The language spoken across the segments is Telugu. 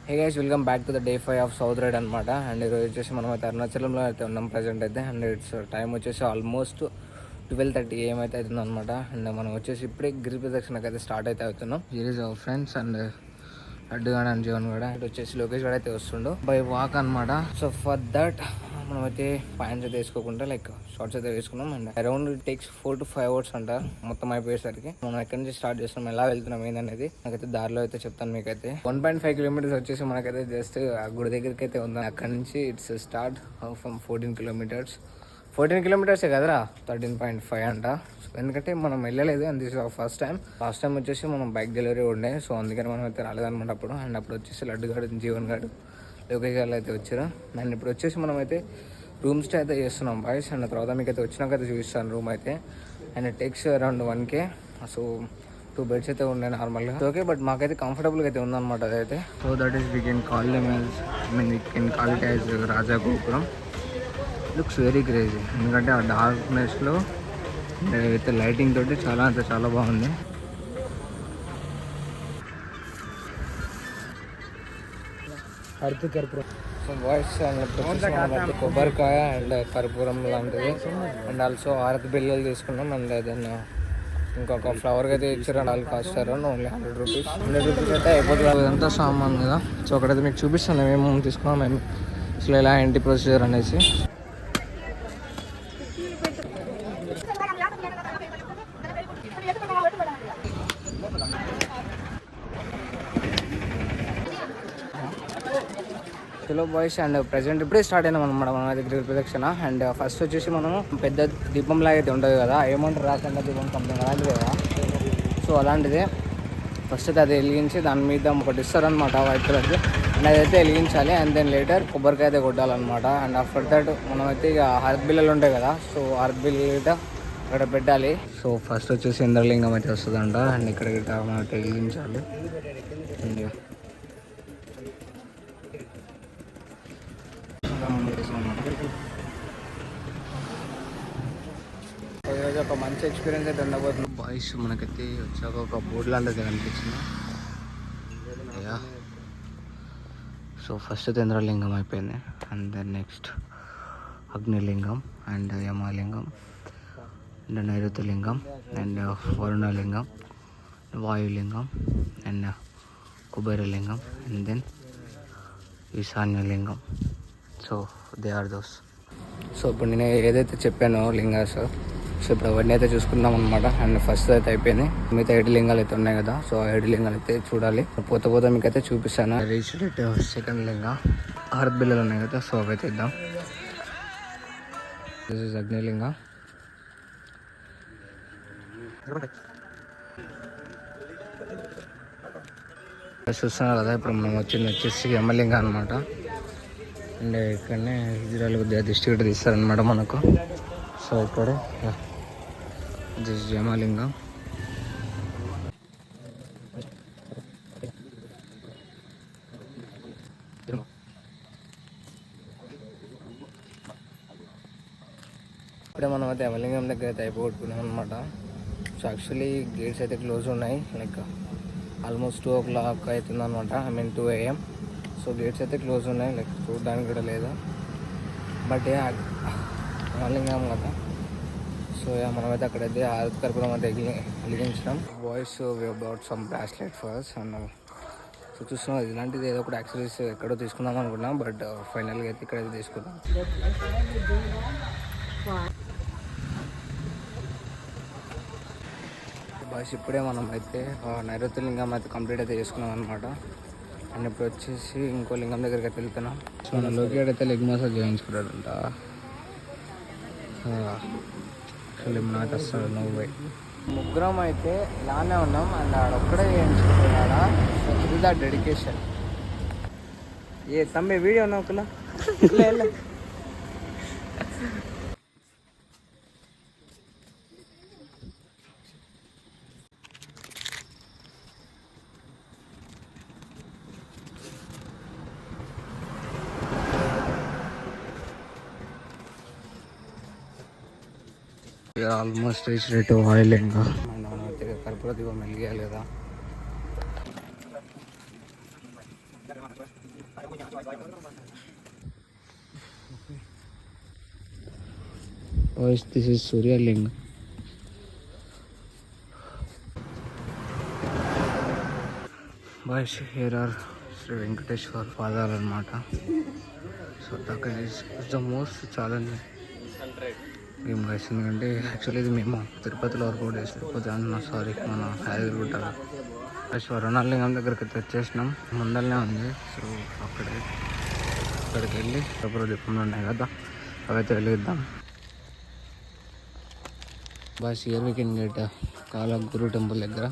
Hey guys, welcome back to the day 5 of south ride అనమాట. అండ్ ఈరోజు వచ్చేసి మనం అయితే అరుణాచలంలో అయితే ఉన్నాం ప్రజెంట్ అయితే. అండ్ ఇట్స్ టైం వచ్చేసి ఆల్మోస్ట్ 12:30 AM అయితే అవుతుంది అనమాట. అండ్ మనం వచ్చేసి ఇప్పుడే గిరి ప్రదక్షిణకి అయితే స్టార్ట్ అయితే అవుతున్నాం. Here is our friends and అడ్డుగాడ అండ్ జీవన్ కూడా. ఇటు వచ్చేసి లోకేష్ కూడా అయితే వస్తుండు బై వాక్ అనమాట. సో ఫర్ దట్ మనమైతే ప్యాంట్స్ అయితే వేసుకోకుండా లైక్ షార్ట్స్ అయితే వేసుకున్నాం. And around it takes 4 to 5 hours అంట మొత్తం అయిపోయేసరికి. మనం ఎక్కడి నుంచి స్టార్ట్ చేస్తున్నాం, ఎలా వెళ్తున్నాం ఏందనేది నాకైతే దారిలో అయితే చెప్తాను మీకైతే. 1.5 kilometers వచ్చేసి మనకైతే జస్ట్ ఆ గుడి దగ్గరికి అయితే ఉంది. అక్కడ నుంచి it's start from 14 kilometers. 14 kilometers కదరా, 13.5 అంట. ఎందుకంటే మనం వెళ్ళలేదు and this first time. Last time వచ్చేసి మనం బైక్ డెలివరీ ఉండే, సో అందుకని మనం అయితే రాలేదన్నమాట అప్పుడు. అండ్ అప్పుడు వచ్చేసి లడ్డు గారు, జీవన్ గారు, లోకేష్ గారు అయితే వచ్చారు. అండ్ ఇప్పుడు వచ్చేసి మనం అయితే రూమ్ స్టే అయితే చేస్తున్నాం బాయ్స్. అండ్ తర్వాత మీకు అయితే వచ్చినాకైతే చూపిస్తాను రూమ్ అయితే. And it takes around 1K. So 2 beds అయితే ఉన్నాయి నార్మల్గా. ఓకే, బట్ మాకైతే కంఫర్టబుల్గా అయితే ఉందన్నమాట అదైతే. So that is we can call them as we can call it as raja gopuram. Looks very crazy, ఎందుకంటే ఆ డార్క్నెస్లో అయితే లైటింగ్ తోటి చాలా అంటే చాలా బాగుంది. సో బాయ్స్ అండ్ కొబ్బరికాయ అండ్ కర్పూరం లాంటిది అండ్ ఆల్సో హారతి బిల్లలు తీసుకున్నాం. అండ్ దెన్ ఇంకొక ఫ్లవర్కి అయితే ఇచ్చారు. అండ్ వాళ్ళు cost around only 100 rupees. 100 rupees అయితే అయిపోతుంది. అదంతా సామాన్ కదా. సో అక్కడైతే మీకు చూపిస్తాను మేము తీసుకున్నాం, మేము అసలు ఎలా ఏంటి ప్రొసీజర్ అనేసి. హలో బాయ్స్, అండ్ ప్రజెంట్ ఇప్పుడే స్టార్ట్ అయినాం అనమాట మనం అయితే గిరి ప్రదక్షిణ. అండ్ ఫస్ట్ వచ్చేసి మనం పెద్ద దీపం లాగా అయితే ఉంటుంది కదా, ఏమంటారు రాకుండా దీపం సంథింగ్ అలాంటిది కదా. సో అలాంటిదే ఫస్ట్ అయితే అది వెలిగించి దాని మీద ఒకటి ఇస్తారనమాట వైట్ కలర్ది. అండ్ అదైతే వెలిగించాలి. అండ్ దెన్ లేటర్ కొబ్బరికాయ అయితే కొట్టాలన్నమాట. అండ్ ఆఫ్టర్ దట్ మనం అయితే ఇక హారతి బిల్లలు ఉంటాయి కదా, సో హారతి బిల్ల అక్కడ పెట్టాలి. సో ఫస్ట్ వచ్చేసి ఇంద్రలింగం అయితే వస్తుందంట. అండ్ ఇక్కడ మనం వెలిగించాలి. అండ్ ఈరోజు ఒక మంచి ఎక్స్పీరియన్స్ అయితే ఉండబోతుంది బాయ్స్. మనకైతే వచ్చాక ఒక బోర్డు లాంటిది కనిపించింది. సో ఫస్ట్ చంద్రలింగం అయిపోయింది. And then next Agnilingam and Yamalingam and Nairutilingam and Varunalingam, Vayulingam and Kuberalingam and then Esanyalingam. So they are those. సో ఇప్పుడు నేను ఏదైతే చెప్పానో లింగాస్, సో ఇప్పుడు అవన్నీ అయితే చూసుకుందాం అనమాట. అండ్ ఫస్ట్ అయితే అయిపోయింది. మిగతా 7 లింగాలు అయితే ఉన్నాయి కదా, సో 7 లింగాలు అయితే చూడాలి. పోతే మీకు అయితే చూపిస్తాను. రీచ్ సెకండ్ లింగం. హారతి బిల్లలు ఉన్నాయి కదా, సో అవి అయితే ఇద్దాం. This is Agnilinga. చూస్తున్నారు కదా, ఇప్పుడు మనం వచ్చేసి యమలింగ అనమాట. అండ్ ఇక్కడనే ఇజ్రాయల్ డిస్ట్రిక్ట్ తీస్తారనమాట మనకు. సో ఇక్కడ యమలింగం. ఇప్పుడే మనం అయితే యమలింగం దగ్గర అయితే అయిపోగొట్టుకున్నాం అనమాట. సో యాక్చువల్లీ గేట్స్ అయితే క్లోజ్ ఉన్నాయి, లైక్ ఆల్మోస్ట్ 2 o'clock అవుతుంది అనమాట. 2 AM. సో గేట్స్ అయితే క్లోజ్ ఉన్నాయి, లైక్ చూడడానికి కూడా లేదు. బట్ యమలింగం కదా, సో మనమైతే అక్కడైతే హారతి కర్పూరం అయితే వెలిగించినాం. Boys we about some bracelet first. And so చూస్తున్నాం, ఇలాంటిది ఏదో ఒకటి యాక్సరీస్ ఎక్కడో తీసుకుందాం అనుకున్నాం, బట్ ఫైనల్గా అయితే ఇక్కడైతే తీసుకున్నాం. బాయ్స్ ఇప్పుడే మనం అయితే నైరుతి లింగం అయితే కంప్లీట్ అయితే చేసుకున్నాం అనమాట. అండ్ ఇప్పుడు వచ్చేసి ఇంకో లింగం దగ్గరికి అయితే వెళ్తున్నాం. సో మన లోకేట్ అయితే లెగ్ మసాజ్ చేయించుకుంటాడంట. నాకు వస్తాడు నువ్వు. ముగ్గురం అయితే ఇలానే ఉన్నాం. అండ్ ఆడొక్కడే చేయించుకుంటున్నాడా. సో ఇది దా డెడికేషన్. ఏ తమ్మి వీడియో ఉన్నావు ఒకలా almost reach to oiling. And మనం అయితే కర్పూర దీపం వెలిగేయాలి కదా. This is Suryalinga. Boys, here are Sri Venkateshwar Padal anamata. So that is the most challenging game guys. ఎందుకంటే యాక్చువల్లీ ఇది మేము తిరుపతిలో వర్కౌట్ చేసి తిరుపతి అన్న సారీ మన హైదరాబాద్ స్వర్ణాలింగం దగ్గరికి అయితే వచ్చేసినాం. ముందరనే ఉంది. సో అక్కడికి వెళ్ళి కపుర దీపంలో ఉన్నాయి కదా అవైతే వెలిగిద్దాం. Boss here we can get కాలగురు టెంపుల్ దగ్గర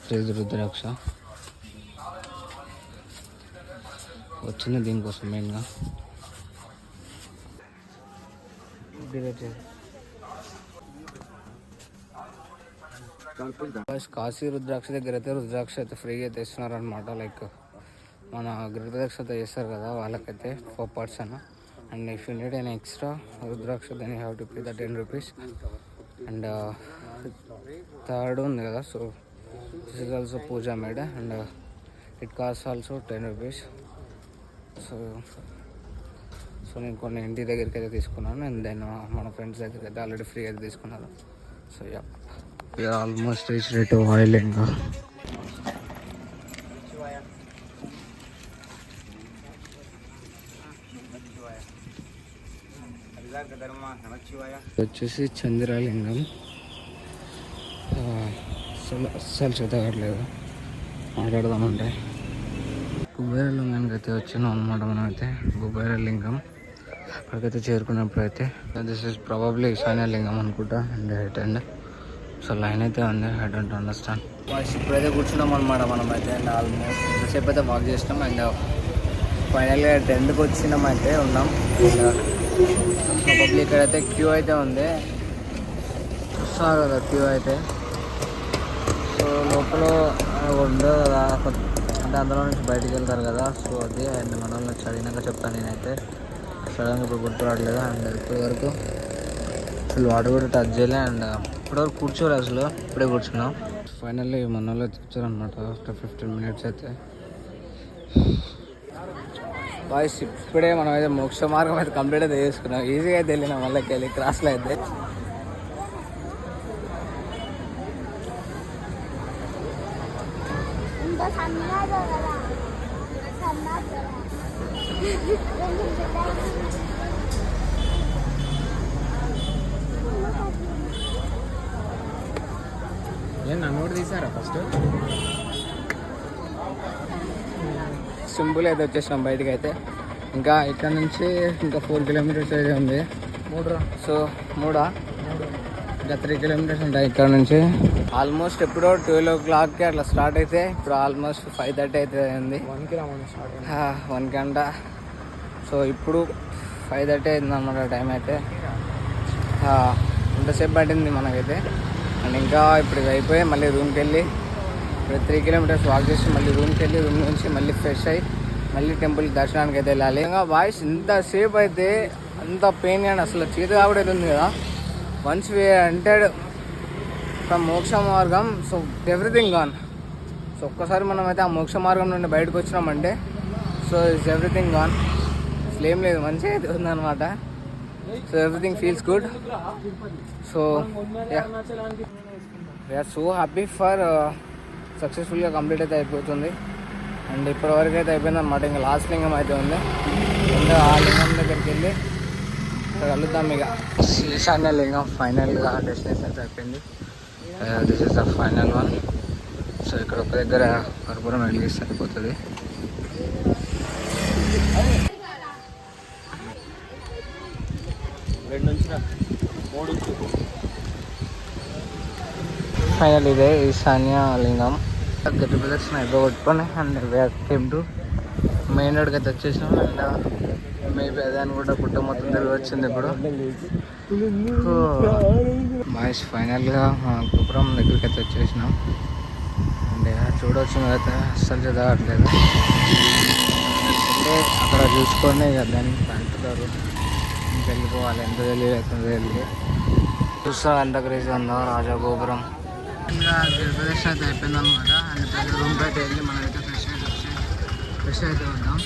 ఫ్రీజ్ రుద్రాక్ష వచ్చింది దీనికోసం మెయిన్గా. కాశీ రుద్రాక్ష దగ్గర అయితే రుద్రాక్ష అయితే ఫ్రీగా అయితే ఇస్తున్నారు అనమాట. లైక్ మన గిరిప్రదక్ష అయితే చేస్తారు కదా వాళ్ళకైతే 4 person. And if you need an extra rudraksha then you have to pay the 10 rupees. And third ఉంది కదా, so this is also puja made and it cost also 10 rupees. So నేను కొన్ని ఇంటి దగ్గరికి అయితే తీసుకున్నాను. అండ్ దెన్ మన ఫ్రెండ్స్ దగ్గరికి అయితే ఆల్రెడీ ఫ్రీ అయితే తీసుకున్నారు. So ya we are almost reached to Vayulinga. వచ్చేసి చంద్రలింగం. అస్సలు చదవట్లేదు మాట్లాడదామంటే. కుబేరలింగానికి అయితే వచ్చినాం అనమాట. మనం అయితే కుబేరలింగం అక్కడికైతే చేరుకున్నప్పుడు అయితే దిస్ ఇస్ ప్రాబబ్లీ ఈశాన్యలింగం అనుకుంటా. And head and so line అయితే ఉంది. I don't understand. ఇప్పుడైతే కూర్చున్నాం అనమాట మనం అయితే. అండ్ ఆల్మోస్ట్ ఇంతసేపు అయితే వాక్ చేసినాం. అండ్ ఫైనల్గా టెంట్కి వచ్చినాం అయితే ఉన్నాం. అండ్ ప్రాబబ్లీ ఇక్కడైతే క్యూ అయితే ఉంది. చూస్తున్నారు కదా క్యూ అయితే. సో లోపల ఉండదు కదా, అంటే అందులో నుంచి బయటికి వెళ్తారు కదా. సో అది అండ్ మన వాళ్ళని చదివినాక చెప్తాను నేనైతే. సడన్గా ఇప్పుడు గుర్తు రావట్లేదు. అండ్ ఇప్పటి వరకు అసలు వాటర్ కూడా టచ్ చేయలే. అండ్ ఇప్పటివరకు కూర్చోలేదు అసలు, ఇప్పుడే కూర్చున్నాం. ఫైనల్లీ మన వాళ్ళు తెచ్చారనమాట ఆఫ్టర్ 15 minutes అయితే. బాయ్స్ ఇప్పుడే మనం అయితే మోక్ష మార్గం అయితే కంప్లీట్ అయితే చేసుకున్నాం. ఈజీగా అయితే వెళ్ళినాం వాళ్ళకి వెళ్ళి క్రాస్లో అయితే. నన్ను కూడా తీసారా ఫస్ట్. సింపుల్ అయితే వచ్చేసినాం బయటకి అయితే. ఇంకా ఇక్కడ నుంచి ఇంకా 4 kilometers అయితే ఉంది. సో ఇంకా 3 kilometers ఉంటాయి ఇక్కడ నుంచి. ఆల్మోస్ట్ ఎప్పుడో 12 o'clockకి అట్లా స్టార్ట్ అయితే ఇప్పుడు ఆల్మోస్ట్ 5:30 అయితే అయింది. 1 గంట. సో ఇప్పుడు 5:30 అయింది అన్నమాట టైం అయితే. ఇంతసేపు పట్టింది మనకైతే. అండ్ ఇంకా ఇప్పుడు అయిపోయి మళ్ళీ రూమ్కి వెళ్ళి ఇప్పుడు 3 kilometers వాక్ చేసి మళ్ళీ రూమ్కి వెళ్ళి రూమ్ నుంచి మళ్ళీ ఫ్రెష్ అయ్యి మళ్ళీ టెంపుల్ దర్శనానికి అయితే వెళ్ళాలి. ఇంకా వాయిస్ ఇంతసేపు అయితే అంత పెయిన్ కానీ అసలు చేతి కాబట్టి ఉంది కదా. వన్స్ వీ ఎంటర్డ్ ఫ్రమ్ మోక్ష మార్గం, సో ఎవ్రీథింగ్ గాన్. సో ఒక్కసారి మనం అయితే ఆ మోక్ష మార్గం నుండి బయటకు వచ్చినామంటే సో ఇట్స్ ఎవ్రీథింగ్ గాన్. అసలు ఏం లేదు, మంచిగా అయితే ఉందన్నమాట. So everything feels good. So we are so happy for సక్సెస్ఫుల్గా కంప్లీట్ అయితే అయిపోతుంది. అండ్ ఇప్పటివరకు అయితే అయిపోయింది అనమాట. ఇంకా లాస్ట్ లింగం అయితే ఉంది. ఇంకా ఆ లింగం దగ్గరికి వెళ్ళి ఇక్కడ కలుద్దాం. ఇక ఈశాన్య లింగం ఫైనల్గా డెస్టినేషన్ అయితే అయిపోయింది. This is the final one. So ఇక్కడ ఒక దగ్గర కర్పూరం వెలిగిస్తే అయిపోతుంది. ఫైనల్ ఇదే ఈశాన్య లింగం. గట్టి ప్రదక్షిణ అయిపోగొట్టుకొని అండ్ కేమ్ టు మెయిన్ రోడ్కి అయితే వచ్చేసినాం. అండ్ మేబీ అదే అనుకుంటా పుట్ట మొత్తం తిరిగి వచ్చింది ఇప్పుడు. బాయ్స్ ఫైనల్గా కుపురం దగ్గరికి అయితే వచ్చేసినాం. అండ్ చూడవచ్చు అయితే అస్సలు చదవట్లేదు. అంటే అక్కడ చూసుకొని ఇక దానికి అంటున్నారు వెళ్ళిపోవాలి. ఎంత తెలియదు చూస్తాం ఎంత క్రేజీ ఉందో రాజా గోపురం. ఇంకా ప్రదర్శన అయితే అయిపోయింది అనమాట. అండ్ రూమ్కి అయితే వెళ్ళి మనం అయితే ఫ్రెష్ ఫ్రెష్ అయితే ఉన్నాం.